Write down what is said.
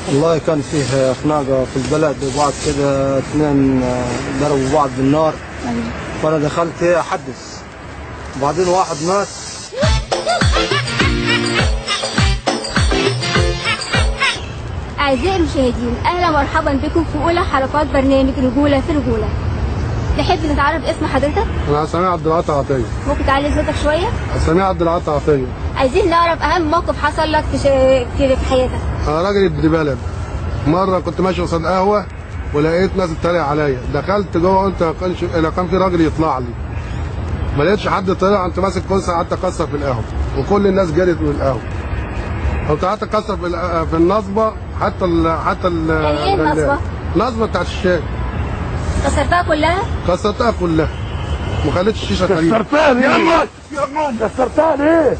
والله كان فيه خناقه في البلد وبعد كده اثنين ضربوا بعض بالنار. فانا دخلت احدث وبعدين واحد مات. أعزائي المشاهدين، أهلا ومرحبا بكم في أولى حلقات برنامج رجولة في رجولة. نحب نتعرف اسم حضرتك؟ أنا سميع عبد العاطي عطية. ممكن تعلي صوتك شوية؟ سميع عبد العاطي عطية. عايزين نعرف أهم موقف حصل لك في حياتك. أنا راجل ابن بلد. مرة كنت ماشي قصاد قهوة ولقيت ناس تتريق عليا، دخلت جوه قلت لو كان في راجل يطلع لي. ما لقيتش حد طلع، كنت ماسك كرسي قعدت اكسر في القهوة وكل الناس جرت من القهوة. كنت قعدت اكسر في النصبة حتى يعني إيه النصبة؟ النصبة بتاعت الشاي. كسرتها كلها؟ كسرتها كلها. ما خليتش الشيشة تقريبا. كسرتها ليه؟ يا مان كسرتها ليه؟